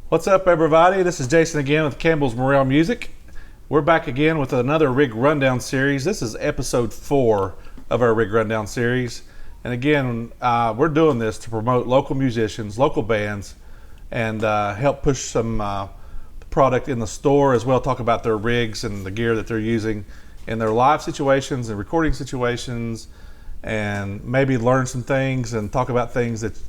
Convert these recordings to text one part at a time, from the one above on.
What's up, everybody? This is Jason again with Campbell's Morrell Music. We're back again with another Rig Rundown series. This is episode 4 of our Rig Rundown series. And again, we're doing this to promote local musicians, local bands, and help push some product in the store, as well talk about their rigs and the gear that they're using in their live situations and recording situations, and maybe learn some things and talk about things that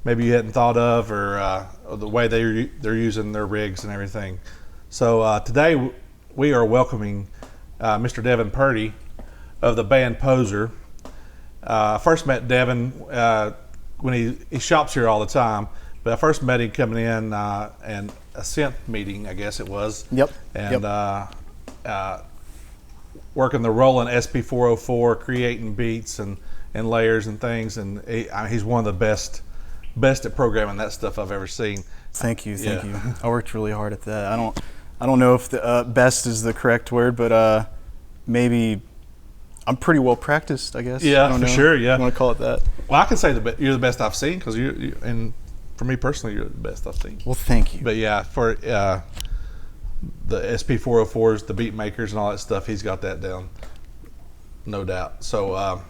maybe you hadn't thought of, or the way they're using their rigs and everything. So today we are welcoming Mr. Devin Purdy of the band Poser. I first met Devin when he shops here all the time, but I first met him coming in and a synth meeting, I guess it was. Yep. And working the Roland SP404, creating beats and layers and things, and he's one of the best at programming that stuff I've ever seen. Thank you. I worked really hard at that. I don't know if the best is the correct word, but maybe I'm pretty well practiced, I guess. Yeah, I don't know. Sure. Yeah, I want to call it that. Well, I can say you're the best I've seen, because you and for me personally, you're the best I've seen. Well, thank you. But yeah, for the SP404s, the beat makers, and all that stuff, he's got that down, no doubt. So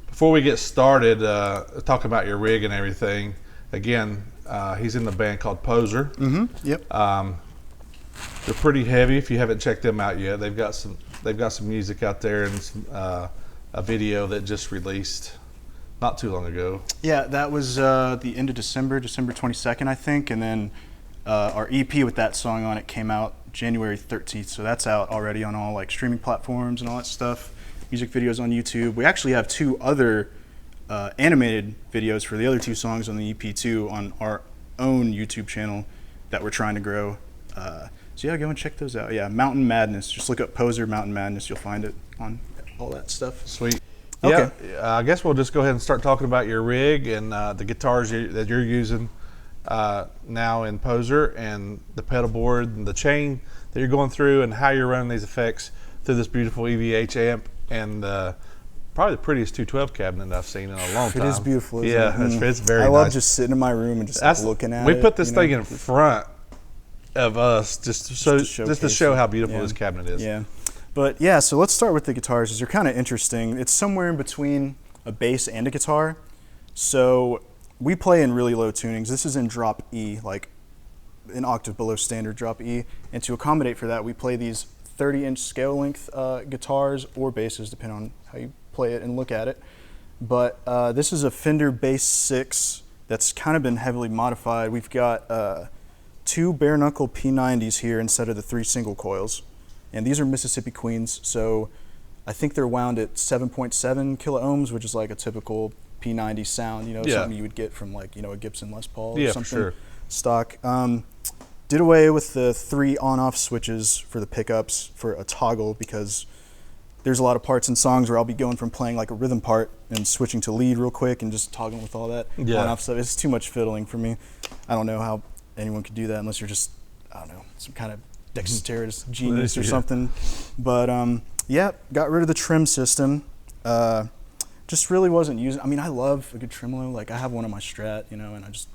before we get started talking about your rig and everything, again, he's in the band called Poser. Mm-hmm. Yep. They're pretty heavy. If you haven't checked them out yet, they've got some music out there, and some, a video that just released not too long ago. Yeah, that was the end of December 22nd, I think, and then our EP with that song on it came out January 13th, so that's out already on all like streaming platforms and all that stuff. Music videos on YouTube. We actually have 2 other animated videos for the other 2 songs on the EP too on our own YouTube channel that we're trying to grow. So yeah, go and check those out. Yeah, Mountain Madness. Just look up Poser Mountain Madness. You'll find it on all that stuff. Sweet. Okay. Yeah, I guess we'll just go ahead and start talking about your rig and the guitars that you're using now in Poser, and the pedal board and the chain that you're going through, and how you're running these effects through this beautiful EVH amp, and probably the prettiest 212 cabinet I've seen in a long time. It is beautiful. Isn't it? It's very nice. I love just sitting in my room and just looking at it. We put this thing in front of us just to show how beautiful this cabinet is. Yeah. But yeah, so let's start with the guitars, because they're kind of interesting. It's somewhere in between a bass and a guitar. So we play in really low tunings. This is in drop E, like an octave below standard drop E. And to accommodate for that, we play these 30-inch scale length guitars or basses, depending on how you play it and look at it. But this is a Fender Bass 6 that's kind of been heavily modified. We've got 2 bare knuckle P90s here instead of the 3 single coils. And these are Mississippi Queens, so I think they're wound at 7.7 kilo ohms, which is like a typical P90 sound, something you would get from like, a Gibson Les Paul or something. For sure. Stock. Did away with the 3 on-off switches for the pickups for a toggle, because there's a lot of parts in songs where I'll be going from playing like a rhythm part and switching to lead real quick and just toggling with all that on-off stuff. It's too much fiddling for me. I don't know how anyone could do that unless you're just, I don't know, some kind of dexterous genius or something. But got rid of the trim system. Just really wasn't using. I mean, I love a good tremolo. Like, I have one on my Strat, and I just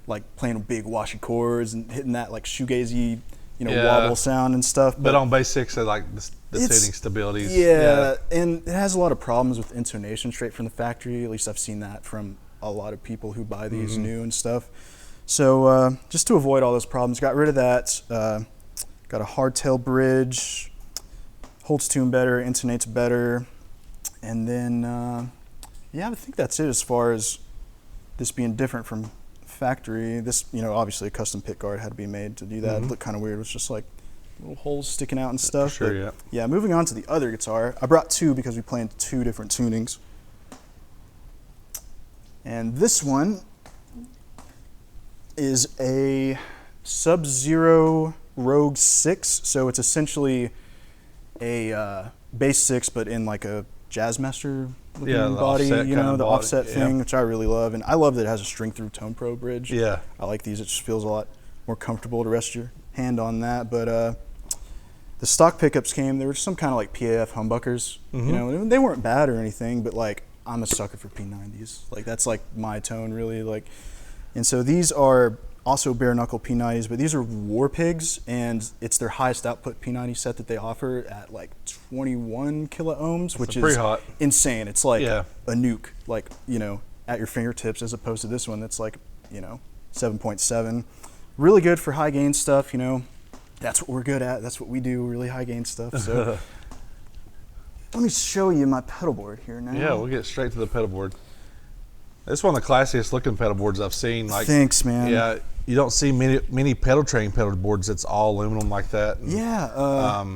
like playing big washy chords and hitting that like shoegazy, wobble sound and stuff. But on bass 6, I like the sitting stability. Yeah, and it has a lot of problems with intonation straight from the factory. At least I've seen that from a lot of people who buy these new and stuff. So just to avoid all those problems, got rid of that. Got a hardtail bridge, holds tune better, intonates better, and then I think that's it as far as this being different from factory. This, obviously a custom pick guard had to be made to do that. It looked kind of weird. It was just like little holes sticking out and stuff. Sure, yeah. Moving on to the other guitar, I brought 2 because we play in 2 different tunings. And this one is a Sub-Zero Rogue 6, so it's essentially a bass 6, but in like a Jazzmaster looking body, the offset thing, which I really love. And I love that it has a string through Tone Pro bridge. Yeah. I like these. It just feels a lot more comfortable to rest your hand on that. But the stock pickups came, they were some kind of like PAF humbuckers. And they weren't bad or anything, but like I'm a sucker for P90s. Like that's like my tone really. Like, and so these are also bare knuckle P90s, but these are War Pigs, and it's their highest output P90 set that they offer at like 21 kilo ohms, which is pretty hot. Insane. It's like Yeah. a nuke, like, you know, at your fingertips, as opposed to this one that's like, you know, 7.7. Really good for high gain stuff, you know. That's what we're good at. That's what we do, really high gain stuff. So let me show you my pedal board here now. Yeah, we'll get straight to the pedal board. It's one of the classiest looking pedal boards I've seen. Like, thanks, man. Yeah, you don't see many pedal train pedal boards that's all aluminum like that. And, yeah,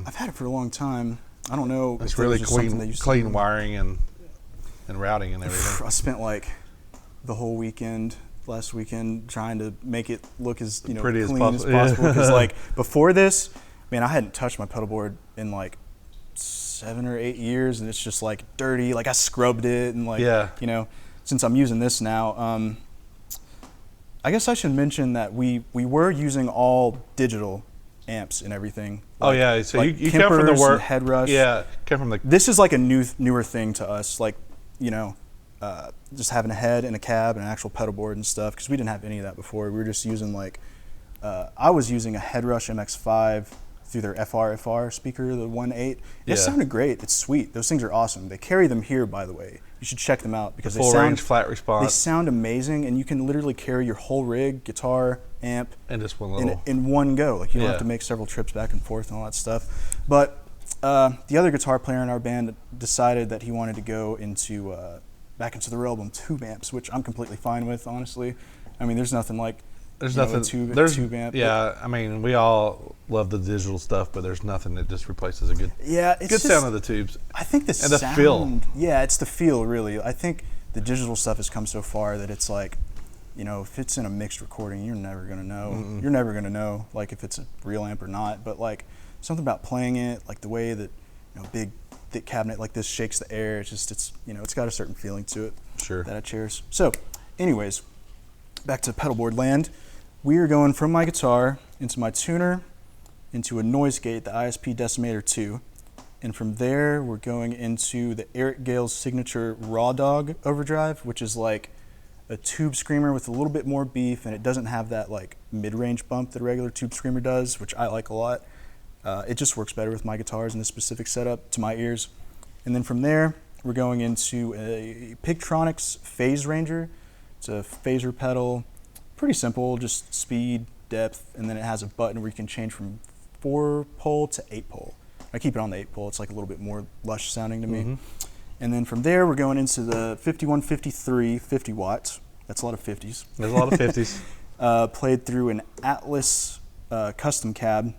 I've had it for a long time. I don't know. It's if really it was just something they clean, used to clean do. wiring and routing and everything. I spent like the whole weekend, last weekend, trying to make it look as, you know, Pretty as clean as possible. possible. Yeah. Because like before this, man, I hadn't touched my pedal board in like 7 or 8 years, and it's just like dirty. Like I scrubbed it, and like, Yeah. you know, since I'm using this now, I guess I should mention that we were using all digital amps and everything. Oh yeah, so like you come from the Kempers work. and Head Rush. Yeah, come from the. This is like a newer thing to us, like, you know, just having a head and a cab and an actual pedal board and stuff, because we didn't have any of that before. We were just using like, I was using a Head Rush MX5 through their FR speaker, the 1.8. It Yeah. sounded great. It's sweet. Those things are awesome. They carry them here, by the way. You should check them out because Full range flat response. They sound amazing, and you can literally carry your whole rig, guitar, amp, and just one little. in one go. Like, you don't Yeah. have to make several trips back and forth and all that stuff. But the other guitar player in our band decided that he wanted to go into back into the realm of tube amps, which I'm completely fine with, honestly. I mean, there's nothing like There's you know, nothing. a tube amp. Yeah, I mean, we all love the digital stuff, but there's nothing that just replaces a good Yeah, it's good just, sound of the tubes. I think the and the sound, feel. Yeah, it's the feel, really. I think the digital stuff has come so far that it's like, you know, if it's in a mixed recording, you're never gonna know. Mm-mm. You're never gonna know, like, if it's a real amp or not. But like something about playing it, like the way that, you know, big thick cabinet like this shakes the air. It's you know, it's got a certain feeling to it. Sure. That I cherish. So, anyways, back to pedalboard land. We are going from my guitar into my tuner, into a noise gate, the ISP Decimator 2. And from there, we're going into the Eric Gale's signature Raw Dog overdrive, which is like a tube screamer with a little bit more beef, and it doesn't have that like mid-range bump that a regular tube screamer does, which I like a lot. It just works better with my guitars in this specific setup to my ears. And then from there, we're going into a Pigtronics Phase Ranger. It's a phaser pedal, pretty simple, just speed, depth, and then it has a button where you can change from 4-pole to 8-pole. I keep it on the 8-pole. It's like a little bit more lush sounding to me. Mm-hmm. And then from there, we're going into the 5153 50 watts. That's a lot of 50s. There's a lot of 50s. Played through an Atlas custom cab.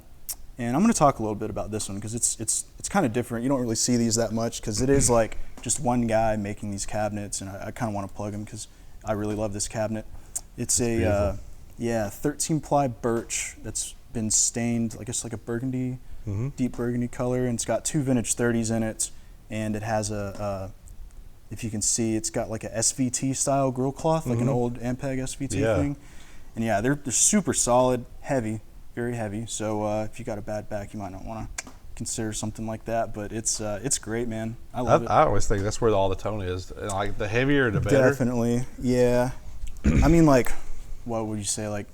And I'm going to talk a little bit about this one because it's kind of different. You don't really see these that much because it is like just one guy making these cabinets, and I kind of want to plug him because I really love this cabinet. It's a 13-ply birch that's been stained, I guess like a burgundy, deep burgundy color, and it's got 2 vintage 30s in it, and it has if you can see, it's got like a SVT style grill cloth, like an old Ampeg SVT thing. And yeah, they're super solid, heavy, very heavy. So if you got a bad back, you might not want to consider something like that. But it's great, man. I love it. I always think that's where all the tone is. And like the heavier, the better. Definitely, yeah. I mean, like, what would you say? Like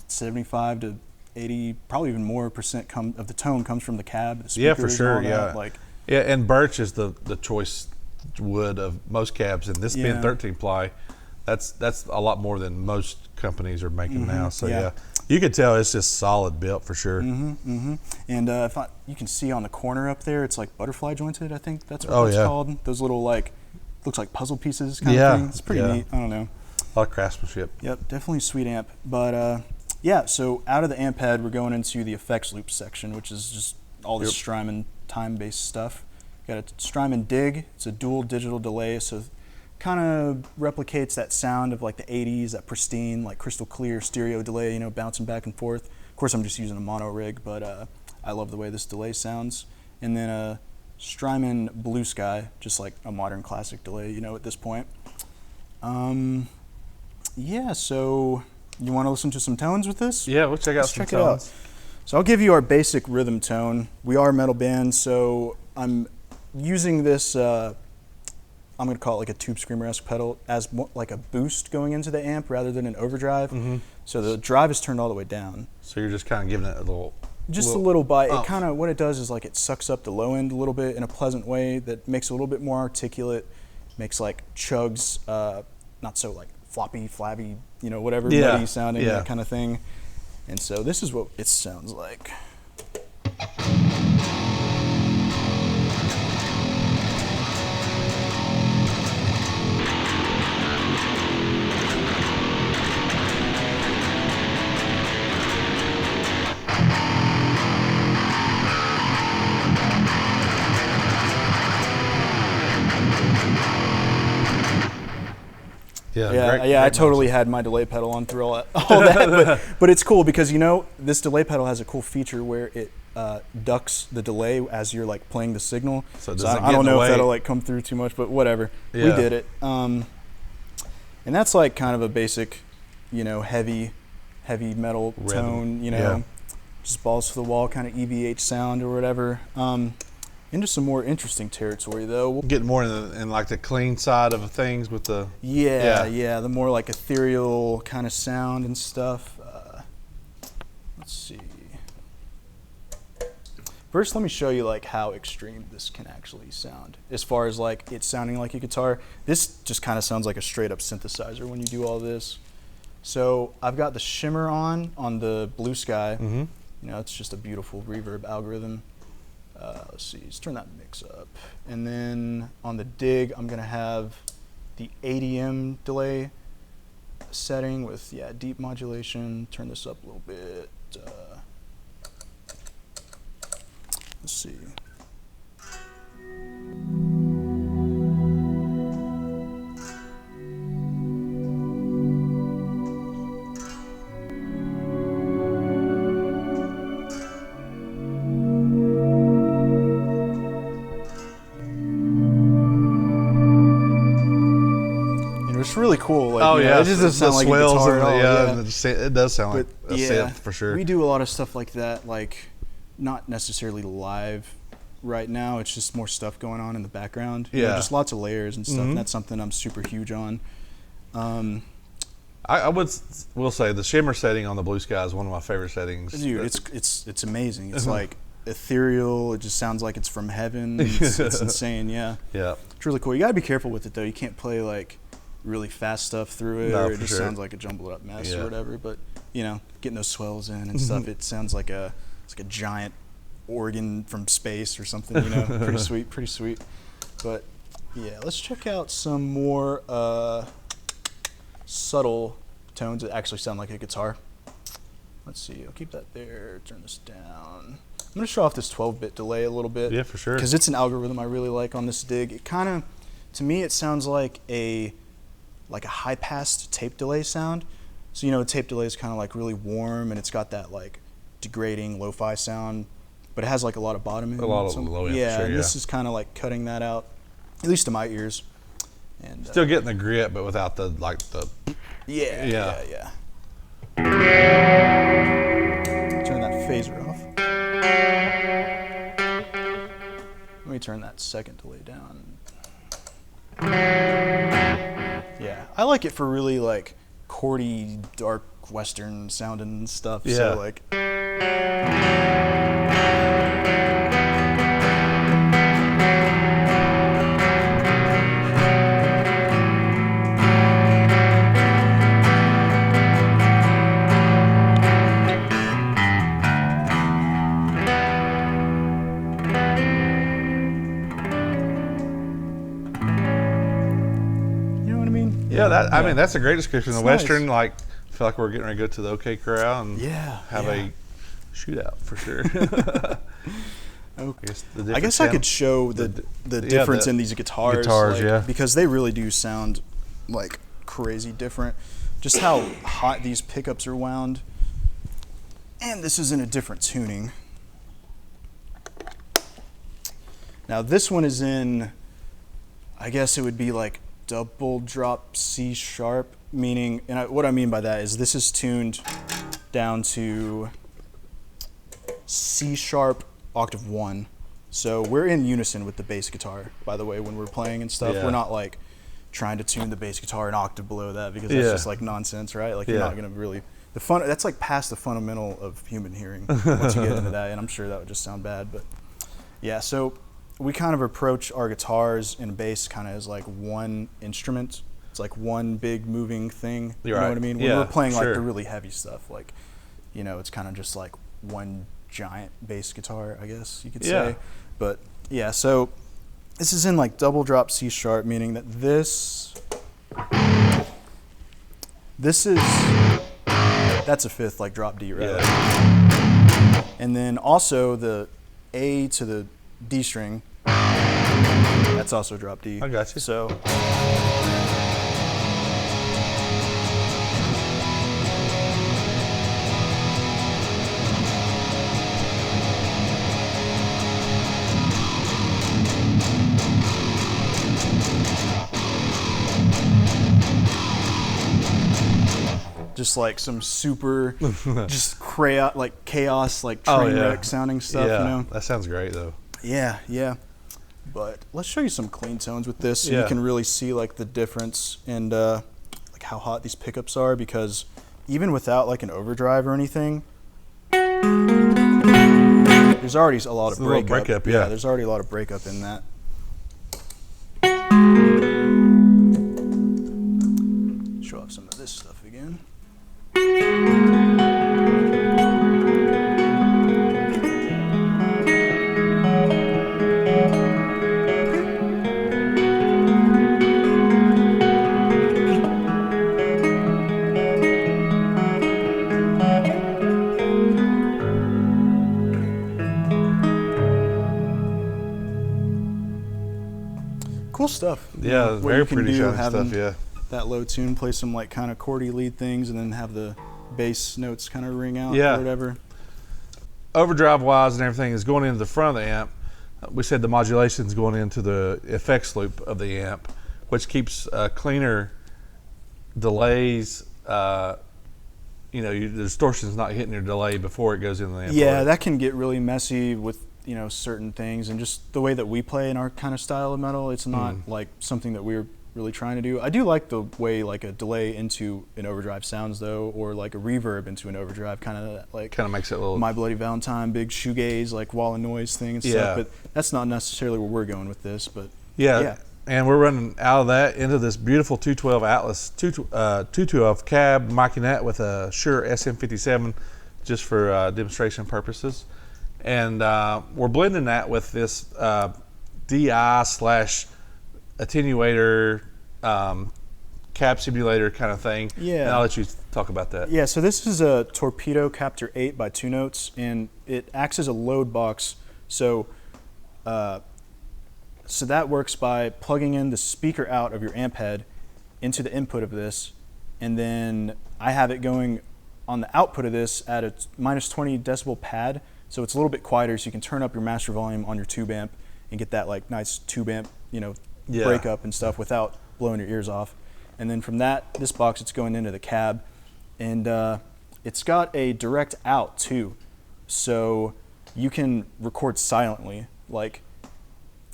75 to 80, probably even more percent of the tone comes from the cab. The Yeah, for speakers, sure. all that. Yeah, Like, yeah, and birch is the choice wood of most cabs, and this being Yeah. 13-ply, that's a lot more than most companies are making now. So yeah. yeah, you could tell it's just solid built for sure. And you can see on the corner up there, it's like butterfly jointed. I think that's what Oh, it's yeah. called. Those little like looks like puzzle pieces kind of thing. It's pretty neat. I don't know. A lot of craftsmanship. Yep, definitely a sweet amp. But yeah, so out of the amp head, we're going into the effects loop section, which is just all this Strymon time-based stuff. Got a Strymon Dig. It's a dual digital delay, so kind of replicates that sound of like the 80s, that pristine, like crystal clear stereo delay, you know, bouncing back and forth. Of course, I'm just using a mono rig, but I love the way this delay sounds. And then a Strymon Blue Sky, just like a modern classic delay, you know, at this point. Yeah, so you want to listen to some tones with this? Yeah, we'll check out Let's some check it out. tones. So I'll give you our basic rhythm tone. We are a metal band, so I'm using this, I'm going to call it like a tube screamer-esque pedal as like a boost going into the amp rather than an overdrive. So the drive is turned all the way down. So you're just kind of giving it a little... Just a little bite. Oh. It kind of, what it does is like it sucks up the low end a little bit in a pleasant way that makes it a little bit more articulate, makes like chugs not so like floppy, flabby, you know, whatever, muddy sounding, that kind of thing. And so this is what it sounds like. Yeah, I totally had my delay pedal on through all that, but it's cool because, you know, this delay pedal has a cool feature where it ducks the delay as you're like playing the signal. So I don't know if that'll like come through too much, but whatever. Yeah. We did it. And that's like kind of a basic, you know, heavy metal rhythm tone, you know, just balls to the wall kind of EVH sound or whatever. Into some more interesting territory, though. We'll get more in like the clean side of things with the... Yeah, the more like ethereal kind of sound and stuff. Let's see. First, let me show you like how extreme this can actually sound. As far as like it sounding like a guitar, this just kind of sounds like a straight up synthesizer when you do all this. So I've got the shimmer on the Blue Sky. Mm-hmm. You know, it's just a beautiful reverb algorithm. Let's see, let's turn that mix up. And then on the dig, I'm gonna have the ADM delay setting with, deep modulation. Turn this up a little bit. Let's see. It's really cool. Like, it just doesn't sound like a guitar at all. It does sound like a synth for sure. We do a lot of stuff like that, like not necessarily live right now. It's just more stuff going on in the background. You know, just lots of layers and stuff. And that's something I'm super huge on. I will say the shimmer setting on the Blue Sky is one of my favorite settings. Dude, it's amazing. It's like ethereal. It just sounds like it's from heaven. It's insane. Yeah. It's really cool. You gotta be careful with it though. You can't play like really fast stuff through it, or it just sounds like a jumbled up mess or whatever. But you know, getting those swells in and stuff, it sounds like it's like a giant organ from space or something. You know, pretty sweet. But yeah, let's check out some more subtle tones that actually sound like a guitar. Let's see. I'll keep that there. Turn this down. I'm gonna show off this 12-bit delay a little bit. Yeah, for sure. Because it's an algorithm I really like on this dig. It kind of, to me, it sounds like a high-passed tape delay sound. So, you know, tape delay is kind of like really warm, and it's got that like degrading lo-fi sound, but it has like a lot of bottom end. A lot of low end, yeah, and this is kind of like cutting that out, at least to my ears. And still getting the grit, but without the like the. Yeah. Turn that phaser off. Let me turn that second delay down. Yeah, I like it for really like chordy, dark western sounding stuff. Yeah. So like. I mean, that's a great description. The Western, like, I feel like we're getting ready to go to the OK Corral and have a shootout for sure. I guess I could show the difference in these guitars, because they really do sound like crazy different. Just how hot these pickups are wound, and this is in a different tuning. Now this one is in, I guess it would be like double drop C sharp, meaning, and what I mean by that is this is tuned down to C sharp octave 1. So we're in unison with the bass guitar, by the way, when we're playing and stuff. We're not like trying to tune the bass guitar an octave below that, because that's just like nonsense, right? Like you're not gonna really, That's like past the fundamental of human hearing once you get into that, and I'm sure that would just sound bad, but yeah. So we kind of approach our guitars and bass kind of as like one instrument. It's like one big moving thing. You know what I mean? When we're playing like the really heavy stuff, like, you know, it's kind of just like one giant bass guitar, I guess you could say. But yeah, so this is in like double drop C sharp, meaning that this is, that's a fifth, like drop D, right? Yeah. And then also the A to the D string, that's also drop D. I got you. So. Just like some super, just chaos, like train wreck sounding stuff. Yeah, you know? That sounds great though. Yeah, yeah. But let's show you some clean tones with this, so you can really see like the difference and like how hot these pickups are. Because even without like an overdrive or anything, there's already a lot of breakup. Yeah, there's already a lot of breakup in that. Show off some of this stuff again. Cool stuff. Yeah, very pretty sounding stuff, yeah. That low tune, play some like kind of chordy lead things, and then have the bass notes kind of ring out or whatever. Overdrive wise and everything is going into the front of the amp. We said the modulation is going into the effects loop of the amp, which keeps cleaner delays. You know, the distortion's not hitting your delay before it goes into the amp. Yeah, that can get really messy with, you know, certain things, and just the way that we play in our kind of style of metal, it's not like something that we're really trying to do. I do like the way like a delay into an overdrive sounds though, or like a reverb into an overdrive, kind of makes it a little My Bloody Valentine, big shoegaze, like wall of noise thing and stuff. But that's not necessarily where we're going with this. But yeah. And we're running out of that into this beautiful 212 Atlas 212 cab, miking that with a Shure SM57 just for demonstration purposes. And we're blending that with this DI / attenuator cab simulator kind of thing. Yeah. And I'll let you talk about that. Yeah, so this is a Torpedo Captor 8 by 2 Notes, and it acts as a load box. So so that works by plugging in the speaker out of your amp head into the input of this, and then I have it going on the output of this at a minus 20 decibel pad, so it's a little bit quieter, so you can turn up your master volume on your tube amp and get that like nice tube amp, you know, breakup and stuff without blowing your ears off. And then from this box, it's going into the cab, and it's got a direct out too, so you can record silently, like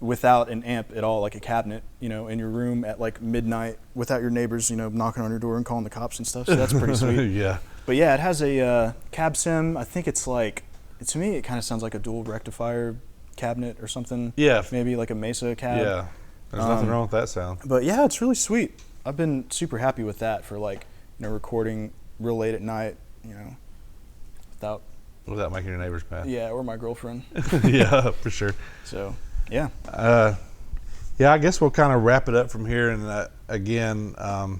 without an amp at all, like a cabinet, you know, in your room at like midnight without your neighbors, you know, knocking on your door and calling the cops and stuff. So that's pretty sweet. Yeah. But yeah, it has a cab sim. I think it's like, to me, it kind of sounds like a dual rectifier cabinet or something. Yeah. Maybe like a Mesa cab. Yeah. There's nothing wrong with that sound. But yeah, it's really sweet. I've been super happy with that for like, you know, recording real late at night, you know, without making your neighbors mad. Yeah, or my girlfriend. Yeah, for sure. So, yeah. Yeah, I guess we'll kind of wrap it up from here. And again, I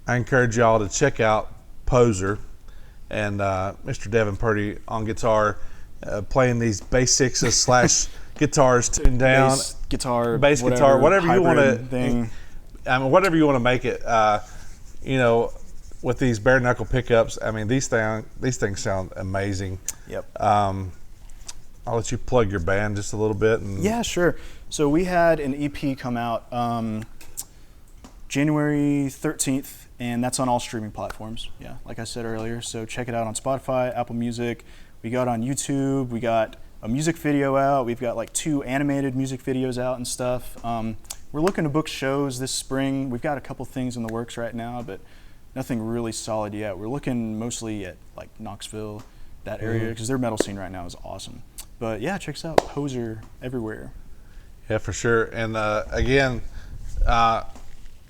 encourage y'all to check out Poser and Mr. Devin Purdy on guitar, playing these bass sixes / guitars tuned down. Bass guitar, whatever you want to thing. I mean, whatever you want to make it. You know, with these bare knuckle pickups, I mean, these things sound amazing. Yep. I'll let you plug your band just a little bit. Yeah, sure. So we had an EP come out January 13th, and that's on all streaming platforms. Yeah, like I said earlier. So check it out on Spotify, Apple Music. We got on YouTube. We got a music video out. We've got like 2 animated music videos out and stuff. We're looking to book shows this spring. We've got a couple things in the works right now, but nothing really solid yet. We're looking mostly at like Knoxville, that area, because their metal scene right now is awesome. But yeah, check us out, Poser everywhere. Yeah, for sure. And again,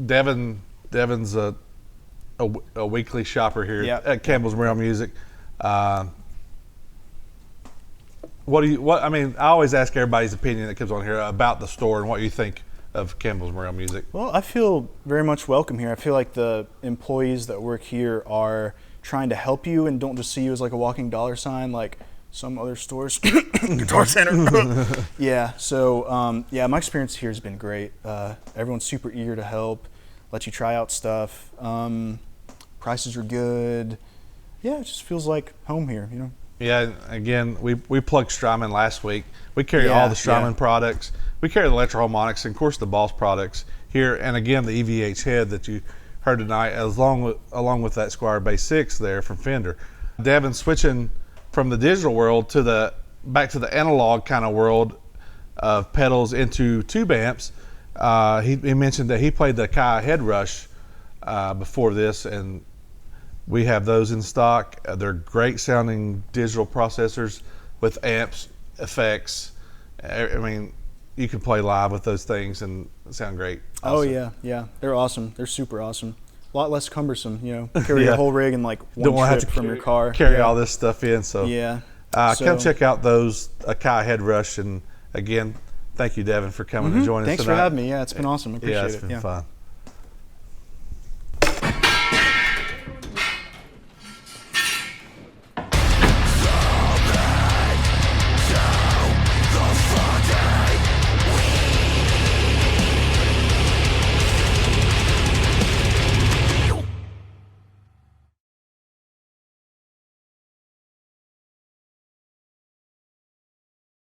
Devin's a weekly shopper here at Campbell's Morrell Music. I always ask everybody's opinion that comes on here about the store and what you think of Campbell's Morrell Music. Well, I feel very much welcome here. I feel like the employees that work here are trying to help you and don't just see you as like a walking dollar sign like some other stores. Guitar Center. Yeah, so my experience here has been great. Everyone's super eager to help, let you try out stuff. Prices are good. Yeah, it just feels like home here, you know. Yeah, again, we plugged Strymon last week. We carry all the Strymon products. We carry the Electro-Harmonics and, of course, the Boss products here. And, again, the EVH head that you heard tonight, along with that Squire Bass 6 there from Fender. Devin switching from the digital world back to the analog kind of world of pedals into tube amps. He mentioned that he played the Kai Head Rush before this, and we have those in stock. They're great sounding digital processors with amps, effects. I mean, you can play live with those things and sound great. Also. Oh yeah, they're awesome. They're super awesome. A lot less cumbersome, you know. Carry a whole rig in like one trip from your car. Carry all this stuff in. So come check out those Kai Head Rush, and again, thank you, Devin, for coming and joining us tonight. Thanks for having me. Yeah, it's been awesome. I appreciate it. It's been fun.